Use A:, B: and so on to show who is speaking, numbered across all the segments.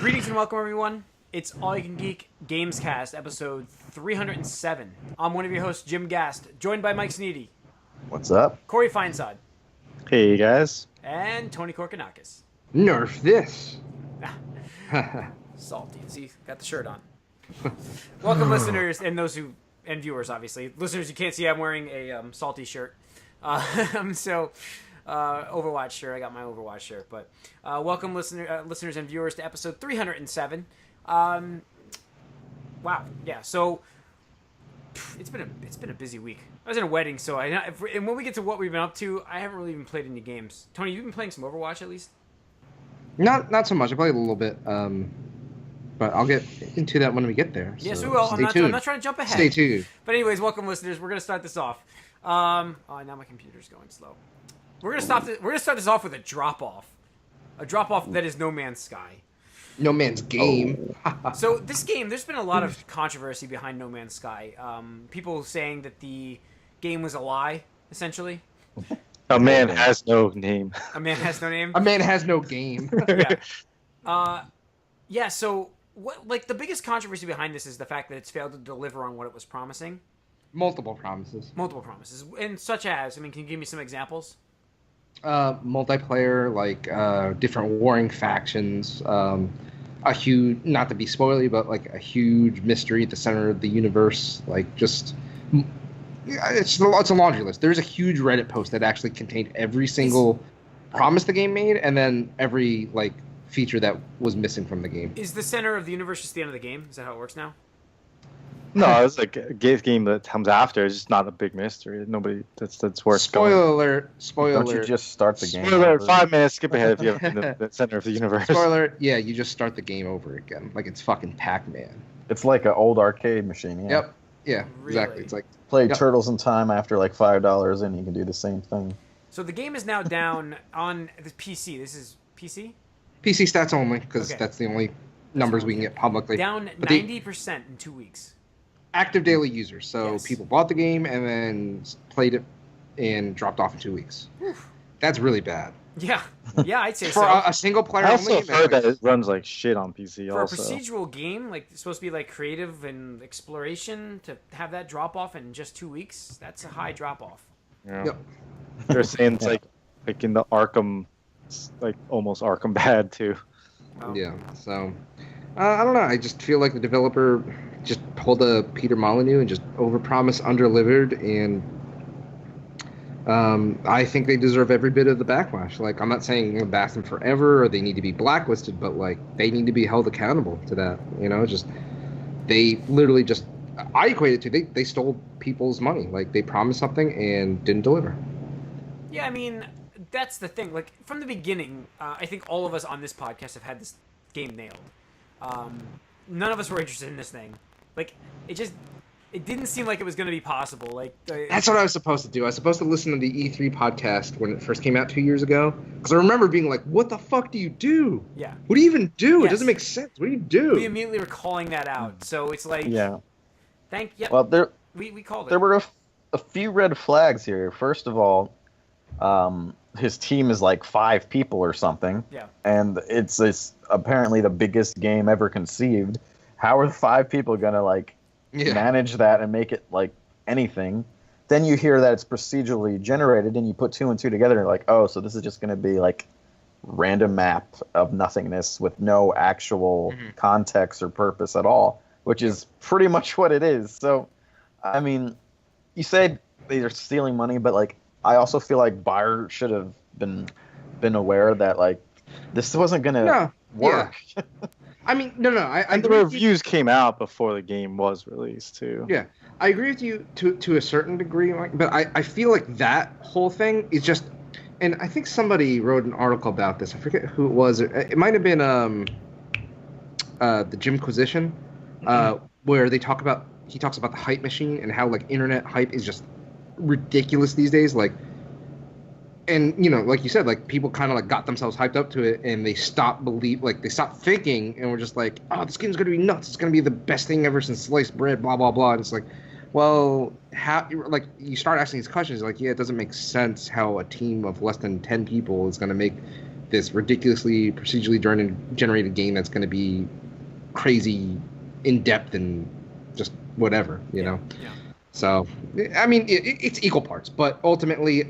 A: Greetings and welcome, everyone. It's All You Can Geek Gamescast, episode 307. I'm one of your hosts, Jim Gast, joined by Mike Sneedy.
B: What's up?
A: Corey Feinsod.
C: Hey, guys.
A: And Tony Korkanakis.
B: Nerf this.
A: Salty. See, got the shirt on. Welcome, listeners, and those who, and viewers, obviously. Listeners, you can't see I'm wearing a salty shirt. Overwatch shirt. I got my Overwatch shirt. But welcome, listeners and viewers, to episode 307. Wow. Yeah. So it's been a busy week. I was in a wedding, so and when we get to what we've been up to, I haven't really even played any games. Tony, you've been playing some Overwatch at least?
B: Not so much. I played a little bit, but I'll get into that when we get there.
A: Yes,
B: so
A: we will.
B: I'm
A: not trying to jump ahead.
B: Stay tuned.
A: But anyways, welcome, listeners. We're gonna start this off. Now my computer's going slow. We're gonna start this off with a drop off that is No Man's Sky.
B: No Man's Game.
A: Oh. So this game, there's been a lot of controversy behind No Man's Sky. People saying that the game was a lie, essentially.
C: A man has no name.
A: A man has no name.
B: A man has no game.
A: Yeah. So what? Like the biggest controversy behind this is the fact that it's failed to deliver on what it was promising.
B: Multiple promises,
A: and such as, I mean, can you give me some examples?
B: Multiplayer, like different warring factions. A huge, not to be spoily, but like a huge mystery at the center of the universe. Like just. It's a laundry list. There's a huge Reddit post that actually contained every single promise the game made, and then every like feature that was missing from the game.
A: Is the center of the universe just the end of the game? Is that how it works now?
C: No, it's like a game that comes after. It's just not a big mystery. Nobody that's worth.
B: Spoiler alert!
D: Don't you just start the game?
C: Spoiler alert! 5 minutes. Skip ahead if you have the center of the universe.
B: Spoiler! Yeah, you just start the game over again, like it's fucking Pac-Man.
D: It's like an old arcade machine. Yeah.
B: Yep. Yeah.
A: Really?
B: Exactly. It's like.
D: Play Turtles in Time after like $5 and you can do the same thing.
A: So the game is now down on the PC. This is PC?
B: PC stats only, because that's the only numbers we can get publicly.
A: Down 90% in 2 weeks.
B: Active daily users. So
A: Yes.
B: people bought the game and then played it and dropped off in 2 weeks. Oof. That's really bad.
A: Yeah, I'd say
B: For
A: so.
B: a single player
C: I also
B: only.
C: heard that it runs like shit on PC.
A: For
C: also,
A: a procedural game, like it's supposed to be like creative and exploration, to have that drop off in just 2 weeks, that's a high drop off.
C: yeah.
B: Yep.
C: They're saying it's like in the Arkham, like almost Arkham bad too.
B: Yeah. So I don't know. I just feel like the developer just pulled a Peter Molyneux and just overpromised, underdelivered, and I think they deserve every bit of the backlash. Like, I'm not saying bash them forever or they need to be blacklisted, but like they need to be held accountable to that. You know, just they literally just I equate it to they stole people's money. Like they promised something and didn't deliver.
A: Yeah, I mean, that's the thing. Like from the beginning, I think all of us on this podcast have had this game nailed. None of us were interested in this thing. Like it didn't seem like it was going to be possible. Like
B: that's what I was supposed to do. I was supposed to listen to the E3 podcast when it first came out 2 years ago, because I remember being like, "What the fuck do you do?
A: Yeah.
B: What do you even do?
A: Yes.
B: It doesn't make sense. What do you do?"
A: We immediately were calling that out. So it's like,
D: Yeah.
A: Well, we called it.
D: There were a few red flags here. First of all, his team is like 5 people or something.
A: Yeah.
D: And it's apparently the biggest game ever conceived. How are 5 people gonna manage that and make it like anything? Then you hear that it's procedurally generated, and you put 2 and 2 together, and you're like, oh, so this is just gonna be like random map of nothingness with no actual context or purpose at all, which is pretty much what it is. So, I mean, you say they're stealing money, but like I also feel like Bayer should have been aware that like this wasn't gonna work.
B: Yeah. I mean, no.
C: And the reviews came out before the game was released too.
B: Yeah, I agree with you to a certain degree, Mike, but I feel like that whole thing is just, and I think somebody wrote an article about this. I forget who it was. It might have been the Jimquisition, where he talks about the hype machine and how like internet hype is just ridiculous these days. Like, and you know, like you said, like people kind of like got themselves hyped up to it, and they stopped thinking, and were just like, oh, this game's gonna be nuts. It's gonna be the best thing ever since sliced bread. Blah blah blah. And it's like, well, how? Like you start asking these questions, like, yeah, it doesn't make sense how a team of less than 10 people is gonna make this ridiculously procedurally generated game that's going to be crazy in depth and just whatever, you know.
A: Yeah.
B: So, I mean, it's equal parts, but ultimately,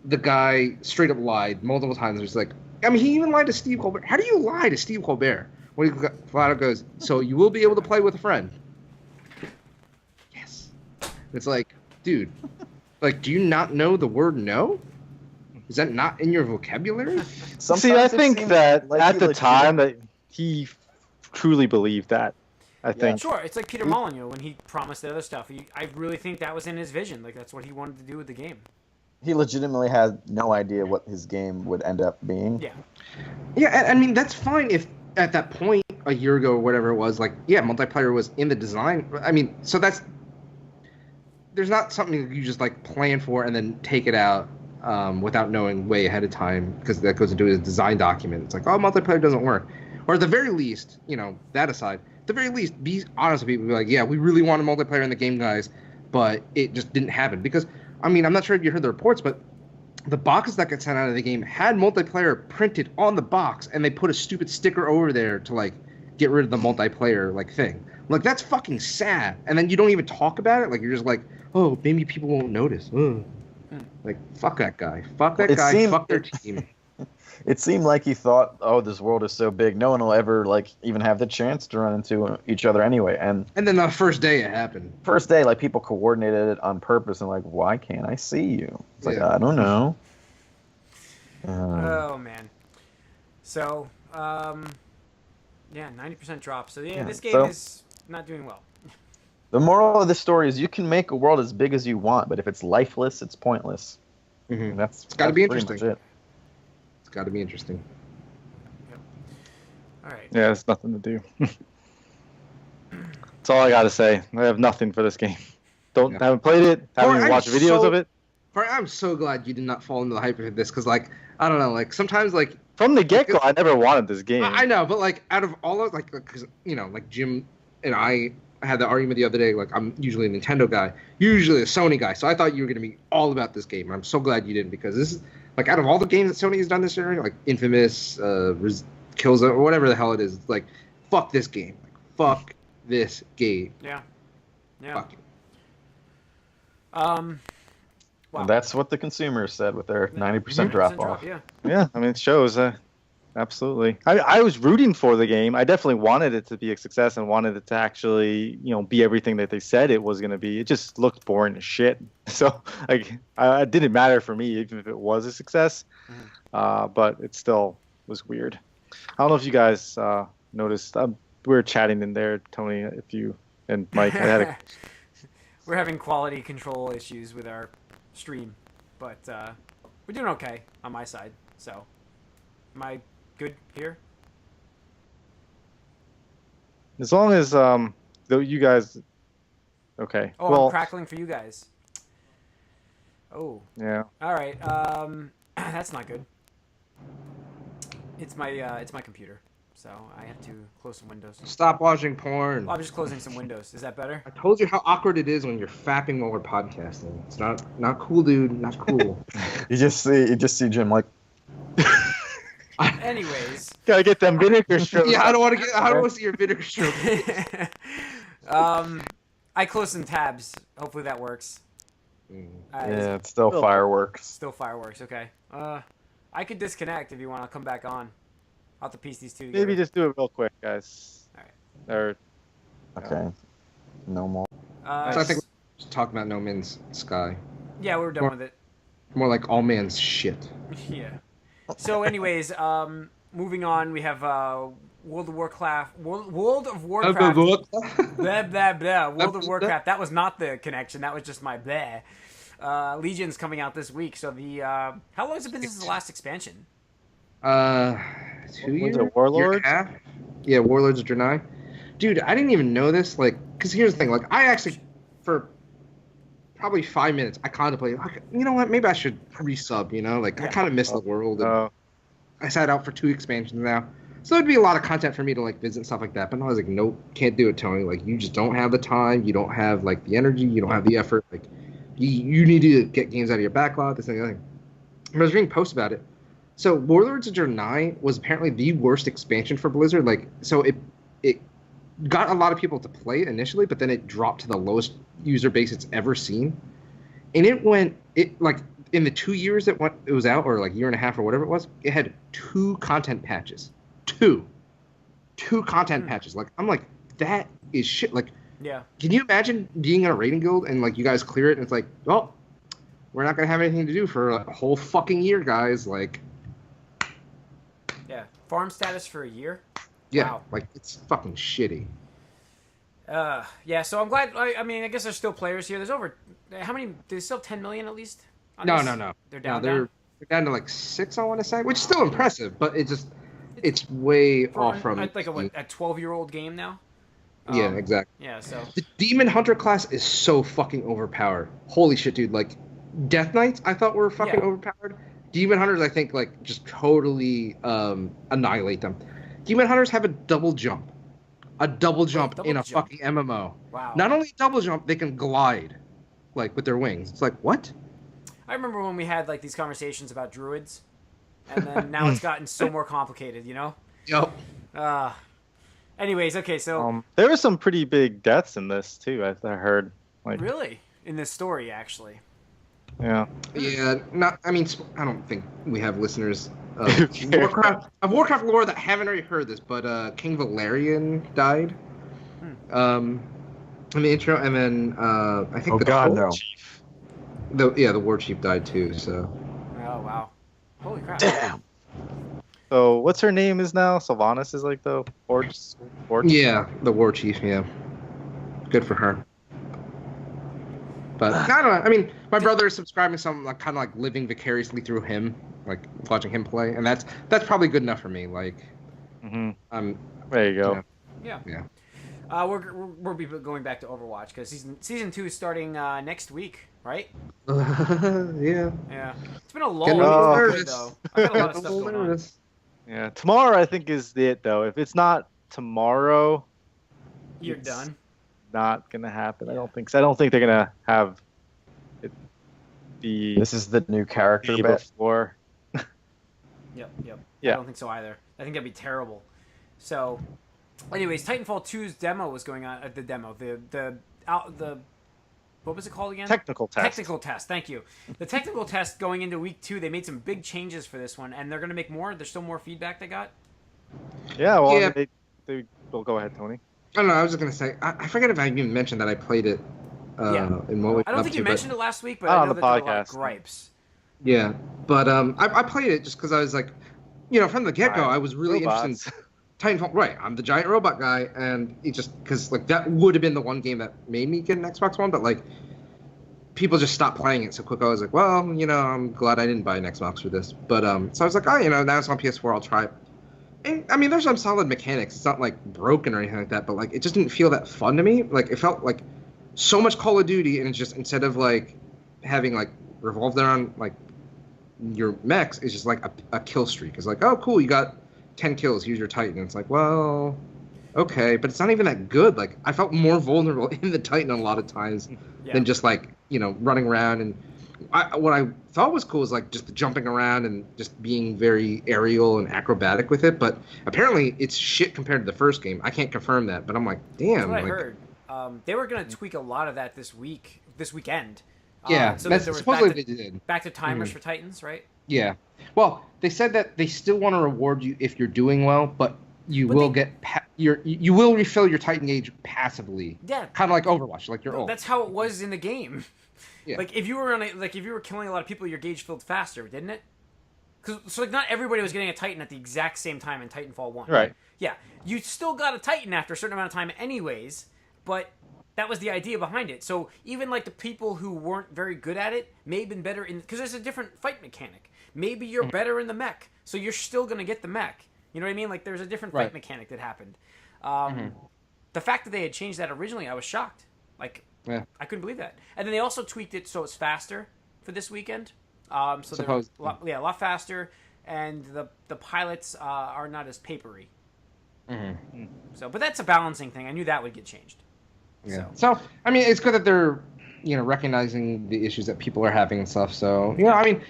B: the guy straight up lied multiple times. It's like, I mean, he even lied to Steve Colbert. How do you lie to Steve Colbert when he flat out goes, "So you will be able to play with a friend"? Yes. It's like, dude, like, do you not know the word no? Is that not in your vocabulary?
C: See, I think that at the time that he truly believed that. I think.
A: Sure, it's like Peter Molyneux when he promised the other stuff. I really think that was in his vision. Like, that's what he wanted to do with the game.
D: He legitimately had no idea what his game would end up being.
A: Yeah.
B: Yeah, I mean, that's fine if at that point, a year ago or whatever it was, like, yeah, multiplayer was in the design. I mean, so there's not something you just, like, plan for and then take it out without knowing way ahead of time, because that goes into his design document. It's like, oh, multiplayer doesn't work. Or at the very least, you know, that aside, at the very least, be honest with people. Be like, yeah, we really wanted multiplayer in the game, guys, but it just didn't happen. Because, I mean, I'm not sure if you heard the reports, but the boxes that got sent out of the game had multiplayer printed on the box, and they put a stupid sticker over there to, like, get rid of the multiplayer, like, thing. Like, that's fucking sad. And then you don't even talk about it. Like, you're just like, oh, maybe people won't notice. Ugh. Like, fuck that guy. Fuck that guy. Fuck their team.
D: It seemed like he thought, oh, this world is so big, no one will ever, like, even have the chance to run into each other anyway. And
B: then the first day it happened.
D: First day, like, people coordinated it on purpose and, like, why can't I see you? It's like, I don't know.
A: Oh, man. So, yeah, 90% drop. So, yeah, this game is not doing well.
D: The moral of the story is you can make a world as big as you want, but if it's lifeless, it's pointless.
B: Mm-hmm. It's got to be interesting. It's got to be interesting.
A: Yep. All right.
C: Yeah, it's nothing to do. That's all I got to say. I have nothing for this game. Haven't played it. Haven't even watched videos of it.
B: I'm so glad you did not fall into the hype of this, because, like, I don't know, like, sometimes, like,
C: from the get-go, I never wanted this game.
B: I know, but, like, out of all of, like, because, you know, like, Jim and I had the argument the other day, like, I'm usually a Nintendo guy, usually a Sony guy, so I thought you were going to be all about this game, and I'm so glad you didn't, because this is, like, out of all the games that Sony has done this year, like, Infamous, Killzone, or whatever the hell it is, like, fuck this game. Like, fuck this game.
A: Yeah.
B: Fuck it.
A: Wow.
D: And that's what the consumers said with their 90% drop-off.
C: Yeah, I mean, it shows. Absolutely. I was rooting for the game. I definitely wanted it to be a success and wanted it to actually, you know, be everything that they said it was going to be. It just looked boring as shit. So, like, it didn't matter for me even if it was a success. But it still was weird. I don't know if you guys noticed. We were chatting in there, Tony, if you and Mike.
A: We're having quality control issues with our stream, but we're doing okay on my side. So, am I good here?
C: As long as you guys, okay.
A: Oh,
C: well,
A: I'm crackling for you guys. Oh.
C: Yeah.
A: All right. That's not good. It's my computer, so I have to close some windows.
B: Stop watching porn.
A: Well, I'm just closing some windows. Is that better?
B: I told you how awkward it is when you're fapping while we're podcasting. It's not cool, dude. Not cool.
D: You just see Jim like.
C: Anyways, gotta get them Vinegarstrokes.
B: Yeah, I don't want to see your Vinegarstrokes.
A: I closed some tabs. Hopefully that works.
D: Yeah, it's still fireworks.
A: Still fireworks. Okay. I could disconnect if you want to come back on. I'll have to piece these two together.
C: Maybe just do it real quick, guys.
A: All right.
D: Okay. No more.
B: So I think we're just talking about No Man's Sky.
A: Yeah, we're done with it.
B: More like all man's shit.
A: Yeah. So, anyways, moving on, we have World of Warcraft. World of Warcraft. Blah, blah, blah. World of Warcraft. That was not the connection. That was just my blah. Legion's coming out this week. So the how long has it been since the last expansion?
B: 2 years.
C: Warlords.
B: Yeah, Warlords of Draenei. Dude, I didn't even know this. Like, because here's the thing. Like, I actually, for probably 5 minutes, I contemplated, like, you know what? Maybe I should resub. You know, like I kind of miss the world. And I sat out for 2 expansions now, so there'd be a lot of content for me to like visit and stuff like that. But I was like, nope, can't do it, Tony. Like, you just don't have the time. You don't have like the energy. You don't have the effort. Like, you need to get games out of your backlog. This and the other thing. I was reading posts about it. So Warlords of Draenei was apparently the worst expansion for Blizzard. Like, so it got a lot of people to play it initially, but then it dropped to the lowest user base it's ever seen. And it like in the 2 years it was out, or like year and a half or whatever it was, it had 2 content patches. Two content patches. Like, I'm like, that is shit. Like,
A: yeah.
B: Can you imagine being in a raiding guild and like you guys clear it and it's like, well, we're not gonna have anything to do for a whole fucking year, guys. Like,
A: yeah, farm status for a year.
B: yeah,
A: wow.
B: Like it's fucking shitty.
A: Yeah. So I'm glad. I mean, I guess there's still players here. There's over how many? There's still 10 million at least.
B: No.
A: They're down.
B: They're down to like 6, I want to say, which is still impressive, but it's way off from
A: like a 12-year-old game now.
B: Yeah, exactly.
A: Yeah, so
B: the Demon Hunter class is so fucking overpowered. Holy shit, dude! Like, Death Knights, I thought were fucking overpowered. Demon Hunters, I think, like just totally annihilate them. Demon Hunters have a double jump in a fucking MMO.
A: Wow!
B: Not only double jump, they can glide, like with their wings. It's like, what?
A: I remember when we had like these conversations about druids, and then now it's gotten so more complicated. You know?
B: Yep.
A: Anyways, okay, so
C: there were some pretty big deaths in this too. I heard. Like,
A: really, in this story, actually.
C: Yeah.
B: Yeah. Not. I mean, I don't think we have listeners of Warcraft lore that haven't already heard this, but King Valerian died. In the intro, and then I think chief. The war chief died too. So.
A: Oh wow! Holy crap!
D: Damn.
C: So what's her name is now? Sylvanas is like the war chief?
B: Yeah, the war chief. Yeah, good for her. But I don't know. I mean, my brother is subscribing to some like kind of like living vicariously through him, like watching him play, and that's probably good enough for me. Like,
C: there you go.
A: Yeah. We'll be going back to Overwatch because season 2 is starting next week, right?
B: Yeah.
A: Yeah. It's been a long week though. I've got a lot of stuff going on.
C: Yeah, tomorrow I think is it though. If it's not tomorrow,
A: you're done.
C: Not gonna happen. I don't think so. I don't think they're gonna have it be.
D: This is the new character
C: before.
A: Yep.
C: Yeah.
A: I don't think so either. I think that'd be terrible. So, anyways, Titanfall 2's demo was going on. The demo, the what was it called again?
C: Technical test.
A: Thank you. The technical test going into week 2, they made some big changes for this one, and they're going to make more. There's still more feedback they got.
C: Yeah, well, they will go ahead, Tony.
B: I don't know. I was just going to say, I forget if I even mentioned that I played it. In what
A: I don't think you mentioned it last week, but I know that there were a lot of gripes.
B: Yeah, but I played it just because I was like, from the get go, I was really interested in Titanfall. Right, I'm the giant robot guy, and it just because like that would have been the one game that made me get an Xbox One, but like people just stopped playing it so quick. I was like, well, I'm glad I didn't buy an Xbox for this. But so I was like, now it's on PS4, I'll try it. And I mean, there's some solid mechanics. It's not like broken or anything like that, but like it just didn't feel that fun to me. Like it felt like so much Call of Duty, and it's just instead of like having like revolved around like your mechs, it's just like a kill streak. It's like, oh cool, you got 10 kills, here's your Titan. It's like, well, okay, but it's not even that good. Like I felt more vulnerable in the Titan a lot of times than just like running around. And what I thought was cool is like just the jumping around and just being very aerial and acrobatic with it. But apparently it's shit compared to the first game. I can't confirm that, but I'm like, damn.
A: That's what I heard. They were gonna tweak a lot of that this weekend.
B: Yeah,
A: so that there was
B: supposedly they did.
A: Back to timers for Titans, right?
B: Yeah. Well, they said that they still want to reward you if you're doing well, but you will refill your Titan gauge passively. Yeah. Kind of like Overwatch, like your ult.
A: That's how it was in the game.
B: Yeah.
A: Like if you were killing a lot of people, your gauge filled faster, didn't it? So like not everybody was getting a Titan at the exact same time in Titanfall 1.
C: Right.
A: Yeah. You still got a Titan after a certain amount of time anyways, but that was the idea behind it. So even like the people who weren't very good at it may have been better because there's a different fight mechanic. Maybe you're better in the mech, so you're still gonna get the mech. You know what I mean? Like there's a different fight mechanic that happened. The fact that they had changed that originally, I was shocked. Like I couldn't believe that. And then they also tweaked it so it's faster for this weekend. So they're a lot faster, and the pilots are not as papery. So, but that's a balancing thing. I knew that would get changed.
B: Yeah. So I mean, it's good that they're recognizing the issues that people are having and stuff. So I mean,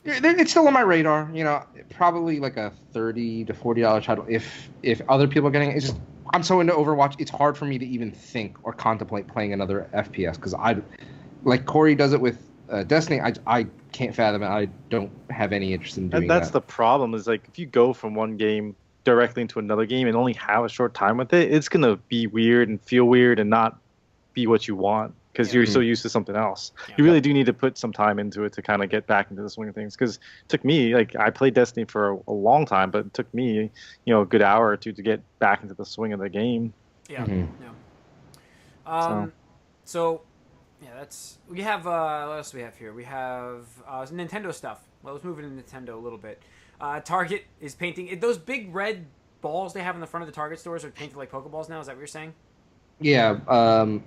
B: It's still on my radar. Probably like a $30 to $40 title. If other people are getting it, it's just I'm so into Overwatch. It's hard for me to even think or contemplate playing another FPS because like Corey does it with Destiny. I can't fathom it. I don't have any interest in doing that.
C: That's the problem. Is like if you go from one game directly into another game and only have a short time with it, it's gonna be weird and feel weird and not be what you want because you're so used to something else. Yeah. You really do need to put some time into it to kind of get back into the swing of things. Because it took me, like, I played Destiny for a long time, but it took me, a good hour or two to get back into the swing of the game.
A: Yeah. So we have what else do we have here? We have Nintendo stuff. Well, let's move into Nintendo a little bit. Target is painting those big red balls they have in the front of the Target stores are painted like Pokeballs now. Is that what you're saying?
B: Yeah.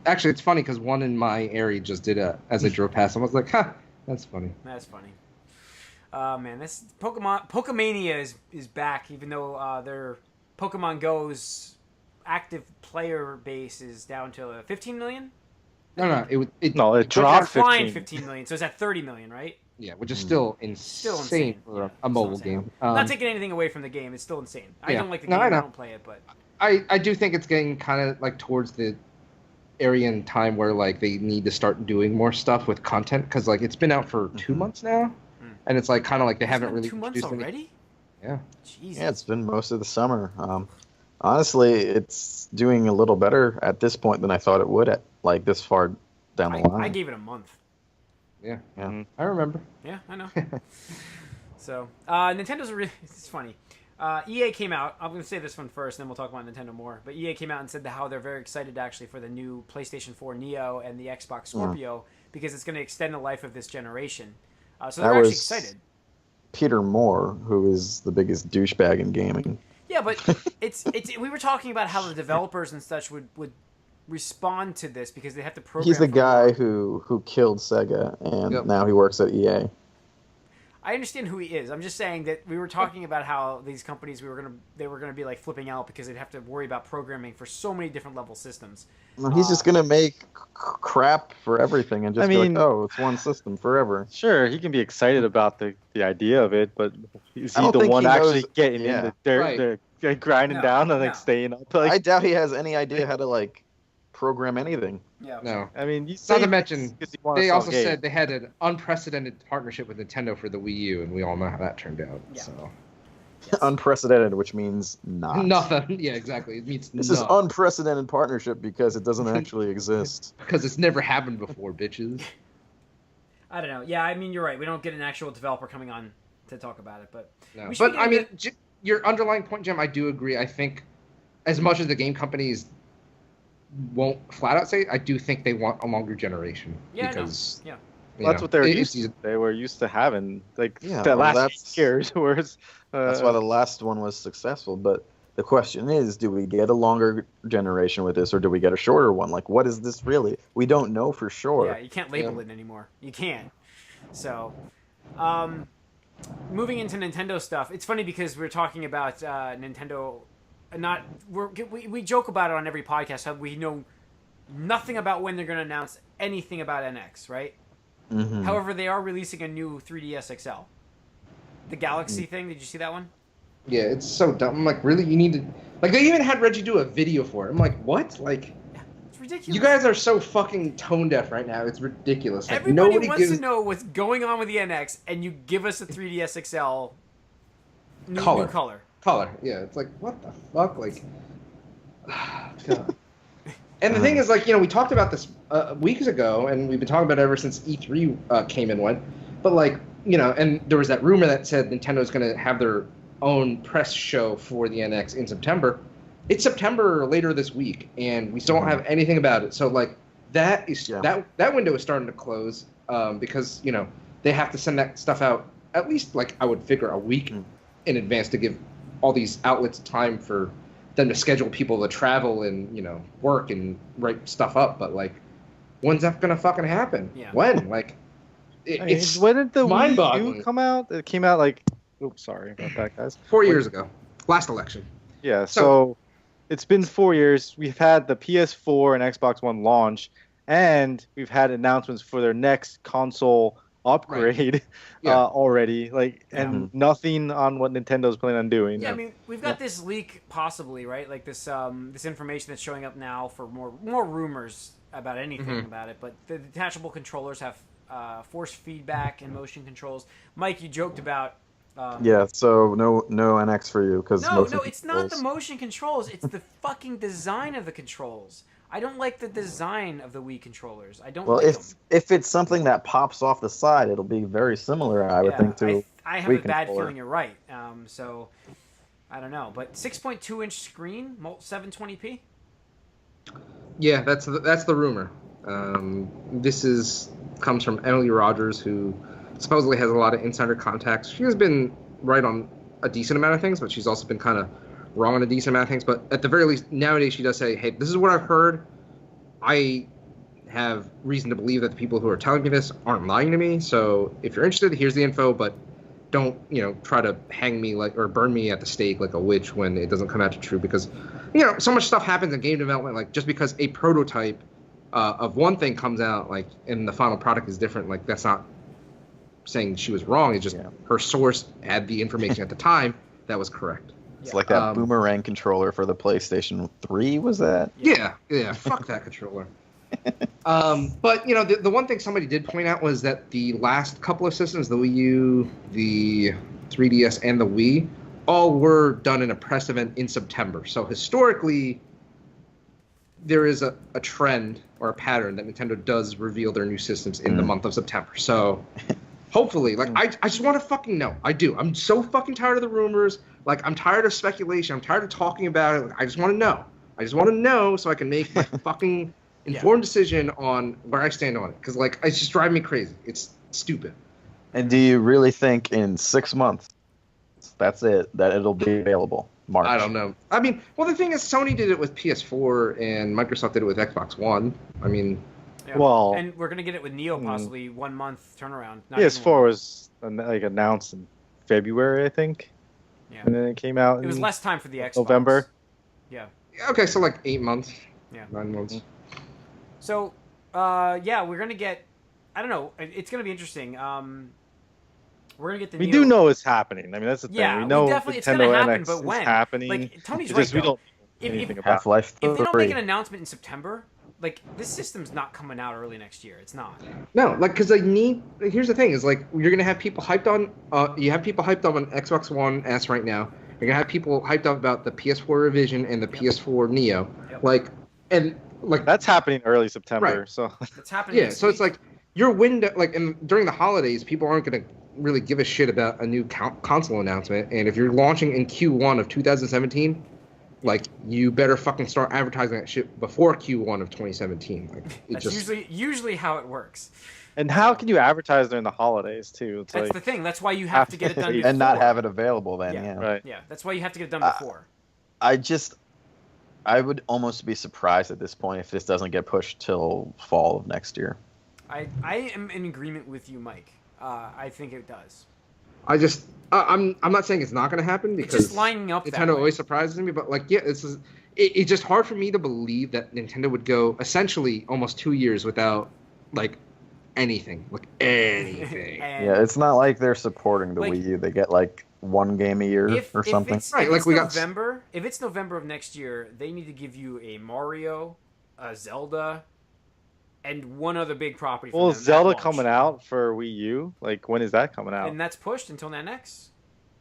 B: Actually, it's funny because one in my area just did it as I drove past. I was like, "Ha, that's funny."
A: That's funny. Man, this Pokemania is back, even though their Pokemon Go's active player base is down to 15 million.
B: No, it
C: dropped
A: flying 15 million, so it's at 30 million, right?
B: Yeah, which is still insane for a mobile game.
A: Not taking anything away from the game, it's still insane. I don't like the game, I don't play it, but
B: I do think it's getting kind of like towards the area in time where like they need to start doing more stuff with content because like it's been out for 2 months now, and it's like kind of like they haven't really
A: 2 months already.
B: Yeah.
A: Jesus.
D: Yeah, it's been most of the summer. Honestly, it's doing a little better at this point than I thought it would at like this far down the line.
A: I gave it a month.
B: Yeah. I remember.
A: Yeah, I know. So, Nintendo's it's funny. EA came out. I'm going to say this one first, and then we'll talk about Nintendo more. But EA came out and said how they're very excited actually for the new PlayStation 4 Neo and the Xbox Scorpio because it's going to extend the life of this generation. So they're actually excited.
D: Peter Moore, who is the biggest douchebag in gaming.
A: Yeah, but it's we were talking about how the developers and such would respond to this because they have to program.
D: He's the guy who killed Sega, and now he works at EA.
A: I understand who he is. I'm just saying that we were talking about how these companies they were gonna be like flipping out because they'd have to worry about programming for so many different level systems.
D: Well, he's just gonna make crap for everything and just be like, oh, it's one system forever.
C: Sure, he can be excited about the idea of it, but is he the one actually getting in the dirt, grinding down and staying up? Like,
D: I doubt he has any idea how to like program anything.
A: Yeah.
B: No.
C: I mean,
B: not to mention, they also said they had an unprecedented partnership with Nintendo for the Wii U, and we all know how that turned out. Yeah. So.
D: Yes. Unprecedented, which means not.
B: Nothing. Yeah, exactly. It means
D: this is unprecedented partnership because it doesn't actually exist.
B: Because it's never happened before, bitches.
A: I don't know. Yeah, I mean, you're right. We don't get an actual developer coming on to talk about it, but...
B: No. But, I mean, your underlying point, Jim, I do agree. I think as much as the game companies won't flat out say it, I do think they want a longer generation.
A: Yeah,
B: because,
C: that's what they were used to having. Like, the last years, whereas...
D: that's why the last one was successful, but the question is, do we get a longer generation with this, or do we get a shorter one? Like, what is this really? We don't know for sure.
A: Yeah, you can't label it anymore. You can't. So, moving into Nintendo stuff, it's funny because we're talking about Nintendo. We joke about it on every podcast. How we know nothing about when they're going to announce anything about NX, right? Mm-hmm. However, they are releasing a new 3DS XL. The Galaxy thing, did you see that one?
B: Yeah, it's so dumb. I'm like, really? You need to... Like, they even had Reggie do a video for it. I'm like, what? Like...
A: It's ridiculous.
B: You guys are so fucking tone deaf right now. It's ridiculous. Like,
A: everybody wants to know what's going on with the NX, and you give us a 3DS XL new color.
B: Color, yeah. It's like, what the fuck? Like... God. And the thing is, like, we talked about this weeks ago, and we've been talking about it ever since E3 came and went. But, like, and there was that rumor that said Nintendo's going to have their own press show for the NX in September. It's September later this week, and we still don't have anything about it. So, like, that window is starting to close because, they have to send that stuff out at least, like, I would figure a week in advance to give all these outlets time for them to schedule people to travel and, work and write stuff up. But, like, when's that going to fucking happen?
A: Yeah.
B: When? Like...
C: when did the Wii U come out? It came out like... Oops, sorry about that, guys.
B: 4 years ago. Last election.
C: Yeah, so it's been 4 years. We've had the PS4 and Xbox One launch, and we've had announcements for their next console upgrade already, like, and nothing on what Nintendo's planning on doing.
A: Yeah, I mean, we've got this leak possibly, right? Like this this information that's showing up now for more rumors about anything about it. But the detachable controllers have force feedback and motion controls. Mike, you joked about.
D: So no NX for you because
A: no, it's not the motion controls. It's the fucking design of the controls. I don't like the design of the Wii controllers. I don't.
D: Well,
A: like them.
D: if it's something that pops off the side, it'll be very similar, I would think, to.
A: I have a bad feeling you're right. So I don't know, but 6.2-inch screen, 720p.
B: Yeah, that's the rumor. This comes from Emily Rogers, who supposedly has a lot of insider contacts. She has been right on a decent amount of things, but she's also been kind of wrong on a decent amount of things. But at the very least, nowadays she does say, hey, this is what I've heard. I have reason to believe that the people who are telling me this aren't lying to me. So if you're interested, here's the info, but don't, try to hang me or burn me at the stake like a witch when it doesn't come out to true, because, so much stuff happens in game development. Like, just because a prototype of one thing comes out, like, and the final product is different, like, that's not saying she was wrong. It's just her source had the information at the time that was correct.
D: It's like that boomerang controller for the PlayStation 3, was that?
B: Yeah, fuck that controller. But, the one thing somebody did point out was that the last couple of systems, the Wii U, the 3DS, and the Wii, all were done in a press event in September. So historically, there is a trend or a pattern that Nintendo does reveal their new systems in the month of September. So hopefully, I just want to fucking know. I do. I'm so fucking tired of the rumors. Like, I'm tired of speculation. I'm tired of talking about it. I just want to know. I just want to know so I can make my fucking informed decision on where I stand on it. Because, it's just driving me crazy. It's stupid.
D: And do you really think in 6 months, that's it, that it'll be available? March?
B: I don't know. I mean, well, the thing is, Sony did it with PS4 and Microsoft did it with Xbox One. I mean...
A: Yeah. Well, and we're gonna get it with Neo possibly 1 month turnaround.
C: PS4 was announced in February, I think.
A: Yeah.
C: And then it came out.
A: It was less time for the Xbox.
C: November.
A: Yeah.
B: Okay, so 8 months.
A: Yeah.
B: 9 months.
A: So, we're gonna get. I don't know. It's gonna be interesting. We're gonna get the.
C: We do know it's happening. I mean, that's the thing.
A: Yeah,
C: we know
A: definitely
C: Nintendo
A: it's gonna happen,
C: NX
A: but when?
C: Is happening.
A: Like Tony's right.
C: We don't know anything about
D: Half-Life 3.
A: If they don't make an announcement in September, this system's not coming out early next year. It's not.
B: No, because they need. Here's the thing: is you're gonna have people hyped on. You have people hyped up on Xbox One S right now. You're gonna have people hyped up about the PS4 revision and the PS4 Neo. Yep.
C: That's happening early September.
B: Right.
C: So
A: that's happening.
B: Yeah. So it's your window. And during the holidays, people aren't gonna really give a shit about a new console announcement. And if you're launching in Q1 of 2017. You better fucking start advertising that shit before Q1 of 2017.
A: That's usually how it works.
C: And how can you advertise during the holidays too?
A: That's the thing. That's why you have to get it done before.
D: And not have it available then. Yeah.
C: Right.
A: Yeah. That's why you have to get it done before.
D: I would almost be surprised at this point if this doesn't get pushed till fall of next year.
A: I am in agreement with you, Mike. I think it does.
B: I'm not saying it's not going to happen because
A: it's just lining up.
B: Nintendo always surprises me, but it's just hard for me to believe that Nintendo would go essentially almost 2 years without anything.
D: Yeah, it's not like they're supporting the Wii U. They get one game a year or something.
A: If it's November of next year, they need to give you a Mario, a Zelda, and one other big property.
C: Well, is Zelda coming out for Wii U? When is that coming out?
A: And that's pushed until NX,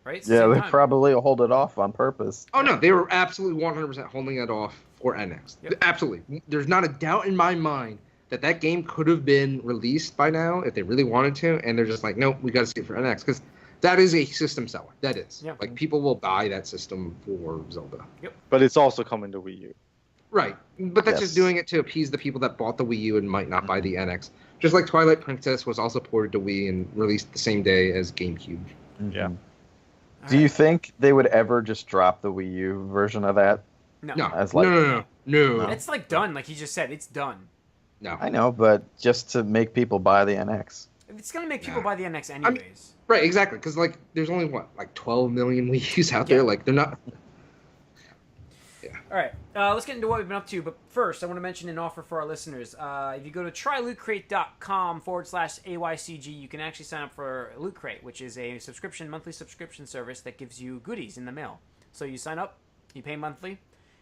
A: right?
D: Yeah, they probably hold it off on purpose.
B: Oh no, they were absolutely 100% holding it off for NX. Yep. Absolutely, there's not a doubt in my mind that game could have been released by now if they really wanted to, and they're just nope, we got to see it for NX because that is a system seller. That is, people will buy that system for Zelda.
A: Yep.
C: But it's also coming to Wii U.
B: Right, but that's just doing it to appease the people that bought the Wii U and might not buy the NX. Just like Twilight Princess was also ported to Wii and released the same day as GameCube.
D: Mm-hmm. Yeah. Do you think they would ever just drop the Wii U version of that?
A: No.
B: No.
A: It's done. Like he just said, it's done.
B: No.
D: I know, but just to make people buy the NX.
A: It's going to make people buy the NX anyways.
B: Right, exactly. Because, there's only, 12 million Wii U's out there? They're not...
A: All right, let's get into what we've been up to. But first, I want to mention an offer for our listeners. If you go to trylukerate.com/AYCG, you can actually sign up for Lukerate, which is a monthly subscription service that gives you goodies in the mail. So you sign up, you pay monthly,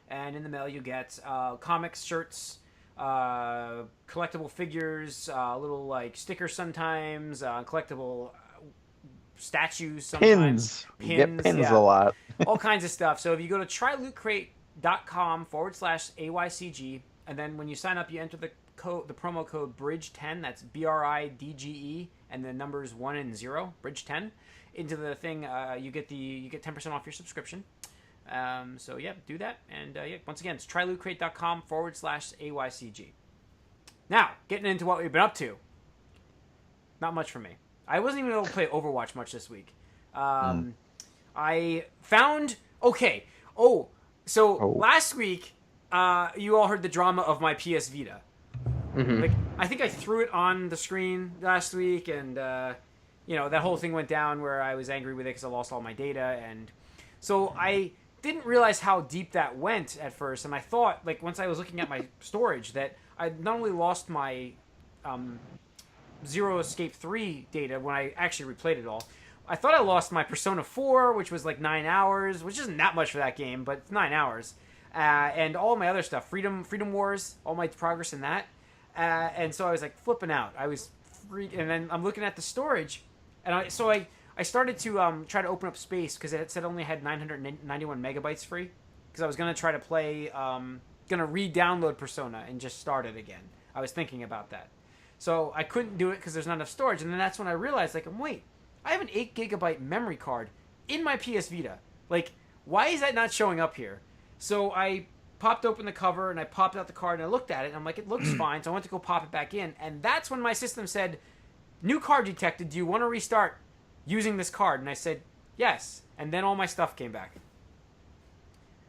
A: and in the mail you get comics, shirts, collectible figures, little like stickers sometimes, collectible statues sometimes.
D: Pins. You get pins a lot.
A: All kinds of stuff. So if you go to trylukerate.com/AYCG, and then when you sign up, you enter the promo code BRIDGE10, that's BRIDGE, and the numbers 1 and 0, BRIDGE10, into the thing, you get 10% off your subscription. So yeah, do that. And once again, it's trylukerate.com/AYCG. Now, getting into what we've been up to. Not much for me. I wasn't even able to play Overwatch much this week. I found... Okay. Last week, you all heard the drama of my PS Vita.
B: Mm-hmm.
A: Like, I think I threw it on the screen last week, and, that whole thing went down where I was angry with it because I lost all my data, and... So I didn't realize how deep that went at first, and I thought, like, once I was looking at my storage, that I not only lost my Zero Escape 3 data when I actually replayed it all, I thought I lost my Persona 4, which was like 9 hours, which isn't that much for that game, but it's 9 hours, and all my other stuff, Freedom Wars, all my progress in that, and so I was like flipping out. I was and then I'm looking at the storage, and I started to try to open up space because it said only had 991 megabytes free. Because I was gonna try to play, gonna re-download Persona and just start it again. I was thinking about that, so I couldn't do it because there's not enough storage. And then that's when I realized, like, wait, I have an 8 gigabyte memory card in my PS Vita. Like, why is that not showing up here? So I popped open the cover and I popped out the card and I looked at it and I'm like, it looks fine. So I went to go pop it back in, and that's when my system said, "New card detected. Do you want to restart using this card?" And I said yes, and then all my stuff came back.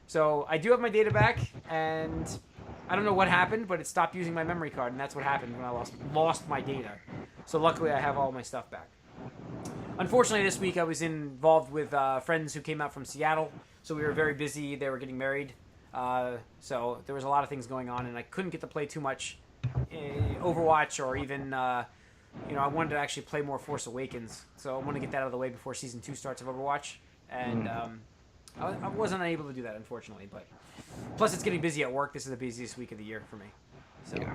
A: So I do have my data back, and I don't know what happened, but it stopped using my memory card, and that's what happened when I lost my data. So luckily I have all my stuff back. Unfortunately, this week I was involved with friends who came out from Seattle, so we were very busy. They were getting married, so there was a lot of things going on, and I couldn't get to play too much Overwatch or even... I wanted to actually play more Force Awakens, so I want to get that out of the way before Season 2 starts of Overwatch, and I wasn't able to do that, unfortunately, but plus it's getting busy at work. This is the busiest week of the year for me. So, yeah.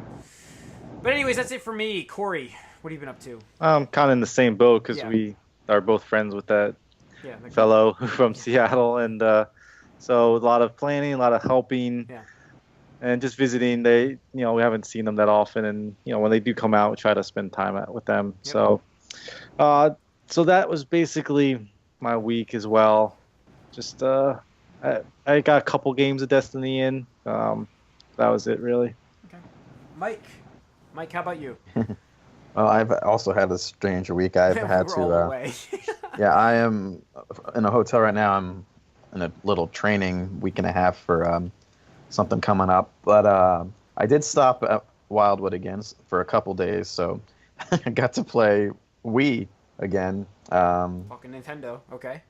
A: But anyways, that's it for me. Corey, what have you been up to?
C: I'm kind of in the same boat because we are both friends with that fellow from Seattle, and so a lot of planning, a lot of helping. Yeah. And just visiting, we haven't seen them that often, and when they do come out, we try to spend time with them. Yep. So that was basically my week as well. Just I got a couple games of Destiny in. That was it, really.
A: Okay, Mike, how about you?
D: Well, I've also had a strange week. I've had to.
A: All away.
D: Yeah, I am in a hotel right now. I'm in a little training week and a half for. Something coming up, but I did stop at Wildwood again for a couple days, so I got to play Wii again.
A: Fucking Nintendo, okay.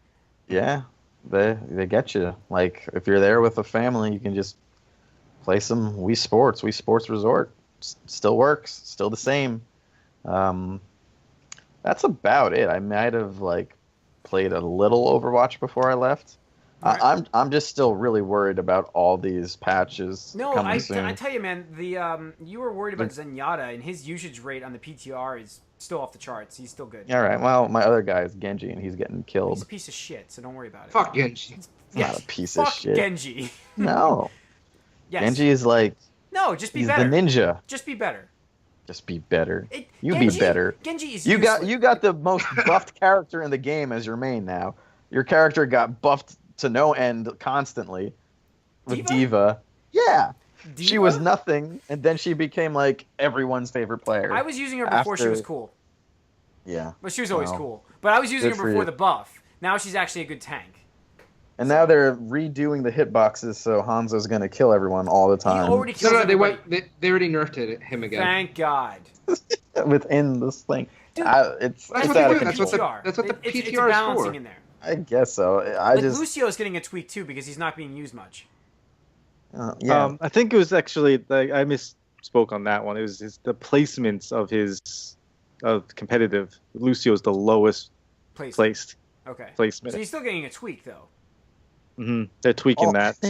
D: Yeah, they get you. Like, if you're there with a family, you can just play some Wii Sports. Wii Sports Resort still works, still the same. That's about it. I might have played a little Overwatch before I left. Right. I'm just still really worried about all these patches coming soon.
A: I tell you, man, you were worried about Zenyatta, and his usage rate on the PTR is still off the charts. He's still good.
D: All right. Well, my other guy is Genji, and he's getting killed.
A: He's a piece of shit, so don't worry about it.
B: Fuck Genji.
D: He's not a piece of shit.
A: Genji.
D: No.
A: Yes.
D: Genji is
A: no, just be better.
D: He's the ninja.
A: Just be better.
D: Just be better.
A: Genji,
D: be better.
A: Genji is
D: you got the most buffed character in the game as your main now. Your character got buffed to no end constantly with Diva. Yeah. Diva? She was nothing, and then she became everyone's favorite player.
A: I was using her before she was cool.
D: Yeah.
A: But she was always cool. But I was using her before the buff. Now she's actually a good tank.
D: And now they're redoing the hitboxes, so Hanzo's going to kill everyone all the time.
A: He already kills everybody.
B: They already nerfed him again.
A: Thank God.
D: Within this thing.
A: Dude,
D: it's out of control.
B: That's what the PTR
A: it's
B: is
A: balancing
B: for.
A: in there.
D: I guess so.
A: Lucio's getting a tweak too because he's not being used much.
D: Yeah.
C: I think it was actually I misspoke on that one. It was the placements of competitive. Lucio's the lowest placed
A: Okay.
C: placement.
A: So he's still getting a tweak though.
C: They're tweaking
D: Oh,
C: that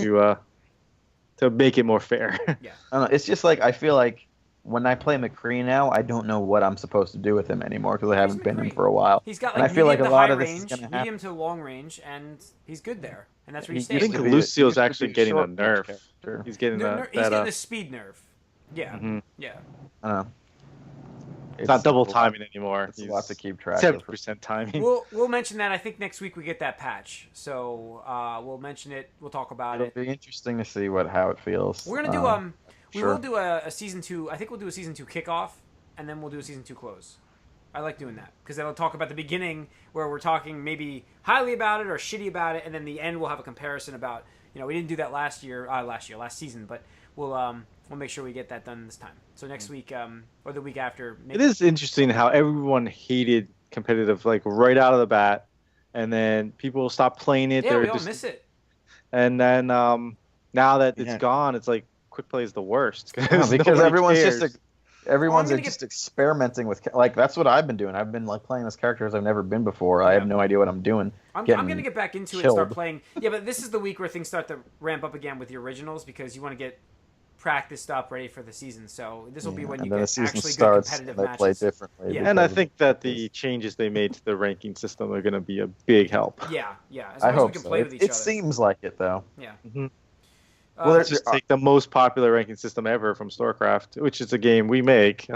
C: to make it more fair.
A: Yeah.
D: I don't know, it's just like I feel like when I play McCree now, I don't know what I'm supposed to do with him anymore because I haven't been him for a while.
A: He's got
D: And
A: like
D: I feel
A: medium
D: like a
A: to
D: lot
A: high
D: of this is
A: range,
D: gonna happen.
A: medium to long range, and he's good there. And that's where he's
D: He
C: I
A: staying.
C: think
D: used to be
C: Lucio's
D: used to
C: actually
D: be a
C: getting a
D: short
C: nerf.
D: character.
C: He's getting
A: He's getting a speed nerf. Yeah. Yeah.
D: I don't know.
C: It's not double timing anymore.
D: It's a lot to keep track of.
C: 70% timing.
A: We'll mention that. I think next week we get that patch, so we'll mention it. We'll talk about
D: It'll
A: it.
D: be interesting to see how it feels.
A: We're gonna do we will
D: sure.
A: do a season 2. I think we'll do a season 2 kickoff, and then we'll do a season 2 close. I like doing that because then we'll talk about the beginning where we're talking maybe highly about it or shitty about it, and then the end we'll have a comparison about. We didn't do that last season, but we'll make sure we get that done this time. So next week or the week after.
C: It is interesting how everyone hated competitive like right out of the bat, and then people stop playing it.
A: Yeah, we all miss it.
C: And then now that it's gone, it's like quick play is the worst
D: because everyone's
C: cares.
D: just experimenting with that's what I've been doing. I've been like playing as characters I've never been before. I have no idea what I'm doing.
A: I'm gonna get back into it and start playing. Yeah, but this is the week where things start to ramp up again with the originals because you want to get practiced up, ready for the season. So this will be when you get actually good competitive matches.
D: Play differently.
A: Yeah.
C: And I think that the changes they made to the ranking system are going to be a big help.
A: Yeah. As
D: I
A: long as
D: hope
A: we can
D: so.
A: play with each other.
D: It seems like it though.
A: Yeah.
C: Well, let's just take the most popular ranking system ever from StoreCraft, which is a game we make,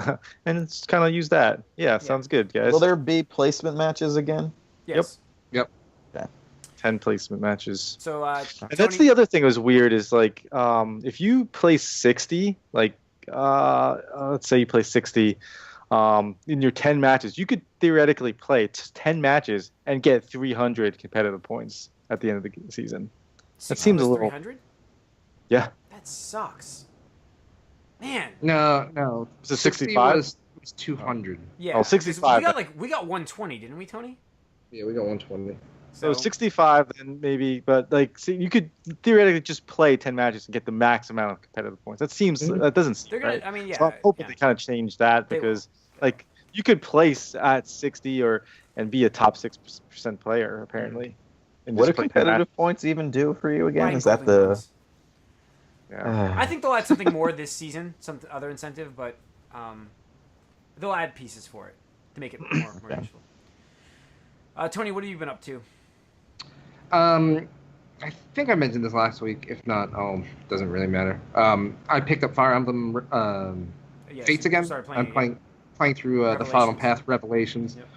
C: and it's kind of use that. Yeah, sounds good, guys.
D: Will there be placement matches again?
A: Yes.
B: Yep.
D: Okay.
C: 10 placement matches.
A: So,
C: and that's the other thing that was weird is like, if you play 60, like, let's say you play 60 in your 10 matches, you could theoretically play 10 matches and get 300 competitive points at the end of the season. That seems a little.
A: 300?
C: Yeah.
A: That sucks. Man.
B: No.
C: Was it 65?
B: It was 200.
A: Yeah.
C: Oh, 65.
A: We got 120, didn't we, Tony?
B: Yeah, we got 120.
C: So 65, then maybe, but like, see, you could theoretically just play 10 matches and get the max amount of competitive points. That seems that doesn't seem
A: They're gonna.
C: right.
A: I mean, yeah.
C: So I'm hoping they kind of change that because, like, you could place at 60 and be a top 6% player apparently.
D: What do competitive points even do for you again? Is that the?
A: Points. Yeah. I think they'll add something more this season, some other incentive, but they'll add pieces for it to make it more useful. Tony, what have you been up to?
B: I think I mentioned this last week. If not, doesn't really matter. I picked up Fire Emblem Fates again. I'm playing through the Final Path Revelations.
A: Yep.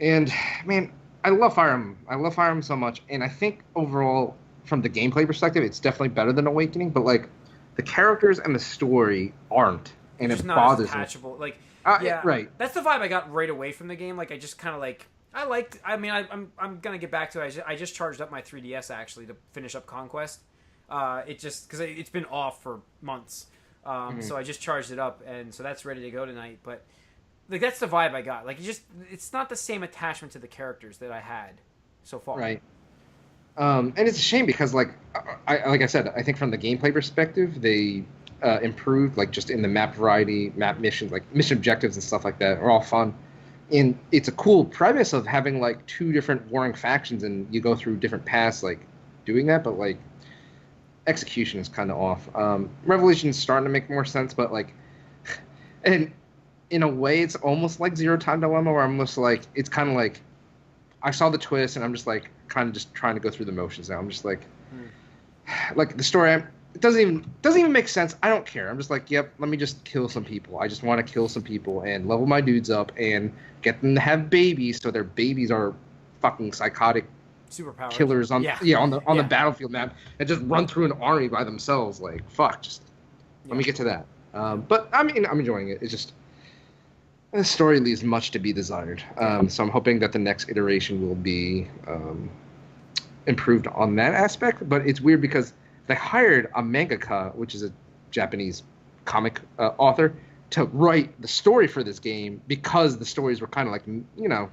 B: And man, I love Fire Emblem. I love Fire Emblem so much, and I think overall, from the gameplay perspective, it's definitely better than Awakening. But like, the characters and the story aren't, and it bothers me.
A: Like,
B: right.
A: That's the vibe I got right away from the game. Like, I just kind of like. I'm gonna get back to it. I just charged up my 3DS actually to finish up Conquest. It just because it's been off for months, so I just charged it up, and so that's ready to go tonight. But like that's the vibe I got. Like it's not the same attachment to the characters that I had so far.
B: Right. And it's a shame because like I said, I think from the gameplay perspective they improved like just in the map variety, map missions, like mission objectives and stuff like that are all fun. And it's a cool premise of having like two different warring factions and you go through different paths like doing that, but like execution is kind of off. Revolution's starting to make more sense, but like, and in a way it's almost like Zero Time Dilemma where I'm just like, it's kind of like, I saw the twist and I'm just like kind of just trying to go through the motions now. I'm just like, like the story, it doesn't even make sense. I don't care. I'm just like, yep, let me just kill some people. I just want to kill some people and level my dudes up and get them to have babies so their babies are fucking psychotic
A: superpowers
B: killers on the battlefield map and just run through an army by themselves. Like, fuck, just let me get to that. But I mean, I'm enjoying it. It's just the story leaves much to be desired. So I'm hoping that the next iteration will be improved on that aspect. But it's weird because they hired a mangaka, which is a Japanese comic author, to write the story for this game because the stories were kind of like,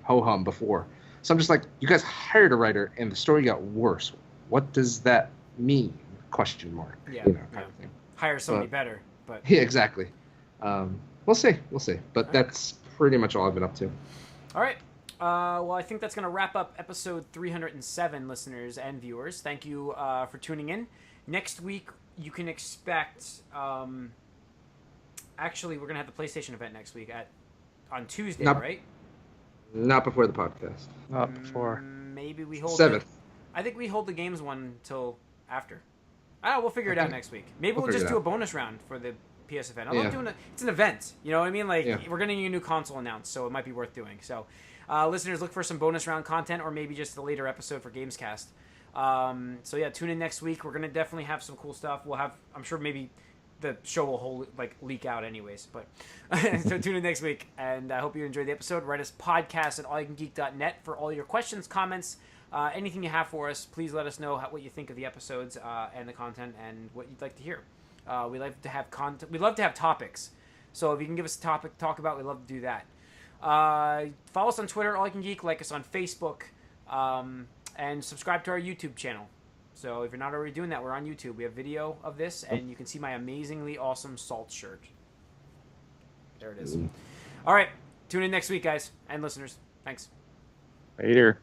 B: ho-hum before. So I'm just like, you guys hired a writer and the story got worse. What does that mean? question mark.
A: Yeah,
B: Kind of thing.
A: Hire somebody better, but
B: yeah, exactly. We'll see. But that's pretty much all I've been up to.
A: All right. Well, I think that's going to wrap up episode 307, listeners and viewers. Thank you for tuning in. Next week, you can expect. Actually, we're going to have the PlayStation event next week on Tuesday, right?
B: Not before the podcast.
C: Not before.
A: Maybe we hold
B: 7th.
A: I think we hold the games one till after. We'll figure it out next week. Maybe we'll just do a bonus round for the PS event. I love doing it. It's an event. You know what I mean? Like, we're getting a new console announced, so it might be worth doing. So, listeners, look for some bonus round content or maybe just a later episode for Gamescast. So, yeah, tune in next week. We're going to definitely have some cool stuff. We'll have, I'm sure maybe the show will leak out anyways. But so tune in next week. And I hope you enjoyed the episode. Write us podcast at allyoucangeek.net for all your questions, comments, anything you have for us. Please let us know what you think of the episodes and the content and what you'd like to hear. We like to have content. We love to have topics. So if you can give us a topic to talk about, we'd love to do that. Follow us on Twitter, All You Can Geek. Like us on Facebook, and subscribe to our YouTube channel. So if you're not already doing that, we're on YouTube. We have video of this, and you can see my amazingly awesome salt shirt. There it is. All right, tune in next week, guys and listeners. Thanks.
C: Later.